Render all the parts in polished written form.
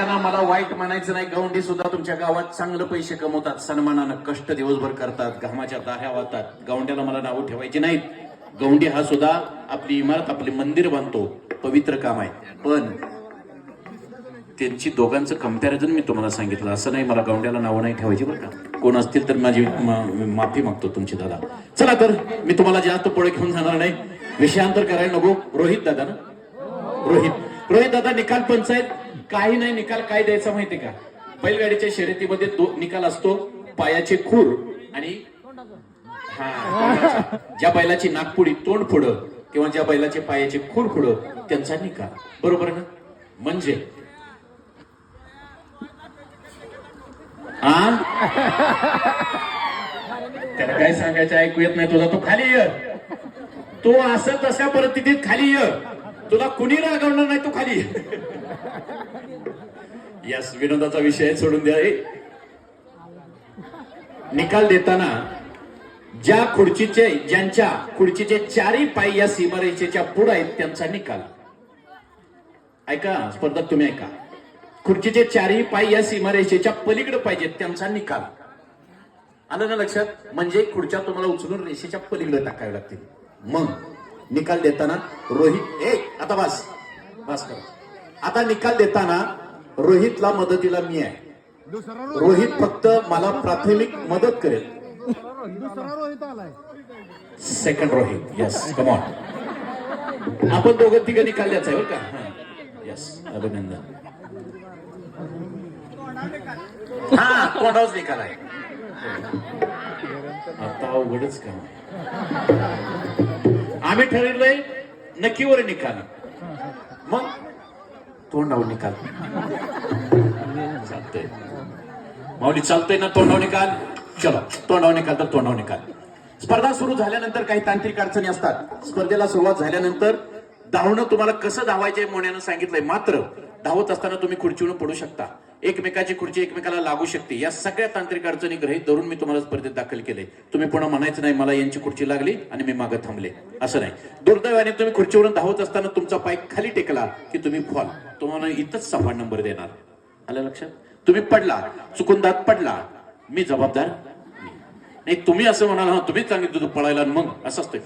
गौंड्यांना मला वाईट म्हणायचं नाही. गौंडी सुद्धा तुमच्या गावात चांगलं पैसे कमवतात, सन्मानानं कष्ट दिवसभर करतात, घामाच्या दाह्या वाहतात. गौंड्याला मला नावं ठेवायची नाहीत. गौंडी हा सुद्धा आपली इमारत, आपले मंदिर बांधतो, पवित्र काम आहे. पण त्यांची दोघांचं कंपॅरिझन मी तुम्हाला सांगितलं. असं नाही मला गौंड्याला नावं नाही ठेवायची बरं का. कोण असतील तर माझी माफी मागतो तुमची दादा. चला तर मी तुम्हाला जास्त पुढे घेऊन जाणार नाही. विषयांतर करायला नको. रोहित दादा ना, रोहित दादा, निकाल पंचायत काही नाही. निकाल काय द्यायचा माहितीये का? बैलगाडीच्या शर्यतीमध्ये निकाल असतो पायाचे खूर आणि ज्या बैलाची नाकपुडी तोंड पुढं किंवा ज्या बैलाचे पायाचे खूर पुढं त्यांचा निकाल. बरोबर ना? म्हणजे त्याला काय सांगायचं ऐकू येत नाही तुझा. तो खाली ये. तो असं तशा परिस्थितीत खाली ये. तुला कुणी रागवणार नाही. तू खाली ये. यस, विनोदाचा विषय सोडून द्या. निकाल देताना ज्यांच्या खुर्चीचे चारही पाय या सीमारेषेच्या पुढे आहेत त्यांचा निकाल. ऐका स्पर्धक, तुम्ही ऐका. खुर्चीचे चारही पाय या सीमारेषेच्या पलीकडे पाहिजेत त्यांचा निकाल. आलं ना लक्षात? म्हणजे खुर्च्या तुम्हाला उचलून रेषेच्या पलीकडे टाकाव्या लागतील. मग निकाल देताना रोहित आता बस कर. आता निकाल देताना रोहितला मदतीला मी आहे. रोहित फक्त मला प्राथमिक मदत करेल. Second Rohit. Yes, come on. आपण दोघं तिघं निकाल द्यायचा आहे बरं का. यस, अभिनंदन. हा, तोंडावच निकाल आहे. आता अवघडच का? आम्ही ठरवलंय नक्कीवर निकाल, मग तोंडावर निकाल. चालतंय माऊली, चालतंय ना? तोंडावर निकाल. चलो, तोंडावर निकाल तर तोंडावर निकाल. स्पर्धा सुरू झाल्यानंतर काही तांत्रिक अडचणी असतात. स्पर्धेला सुरुवात झाल्यानंतर धावणं तुम्हाला कसं धावायचे मोन्यानं सांगितलंय. मात्र धावत असताना तुम्ही खुर्चीवरून पडू शकता. एकमेकाची खुर्ची एकमेकाला लागू शकते. या सगळ्या तांत्रिक अडचणी गृहीत धरून मी तुम्हाला स्पर्धेत दाखल केले. तुम्ही पुन्हा म्हणायचं नाही मला यांची खुर्ची लागली आणि मी मागे थांबले, असं नाही. दुर्दैवाने तुम्ही खुर्चीवरून धावत असताना तुमचा पाय खाली टेकला की तुम्ही फॉल, तुम्हाला इथंच 6 नंबर देणार. आलं लक्षात? तुम्ही पडला, चुकून दात पडला, मी जबाबदार नाही. तुम्ही असं म्हणाल तुम्हीच सांगितलं पळायला, मग असं असतं.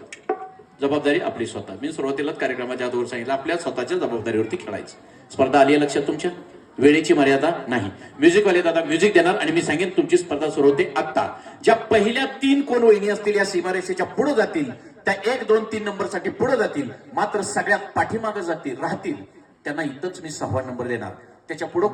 जबाबदारी आपली स्वतः. मी सुरुवातीलाच कार्यक्रमाच्या आधीवर सांगितलं आपल्या स्वतःच्या जबाबदारीवरती खेळायचं. स्पर्धा आली आहे लक्षात तुमच्या? वेळेची मर्यादा नाही. म्युझिकवाले दादा म्युझिक देणार आणि मी सांगेन तुमची स्पर्धा सुरू होते आता. ज्या पहिल्या 3 कोण वहिनी असतील या सीमारेषेच्या पुढे जातील, त्या 1, 2, 3 नंबरसाठी पुढे जातील. मात्र सगळ्यात पाठीमागे राहतील त्यांना इथंच मी 6 नंबर देणार. त्याच्या पुढे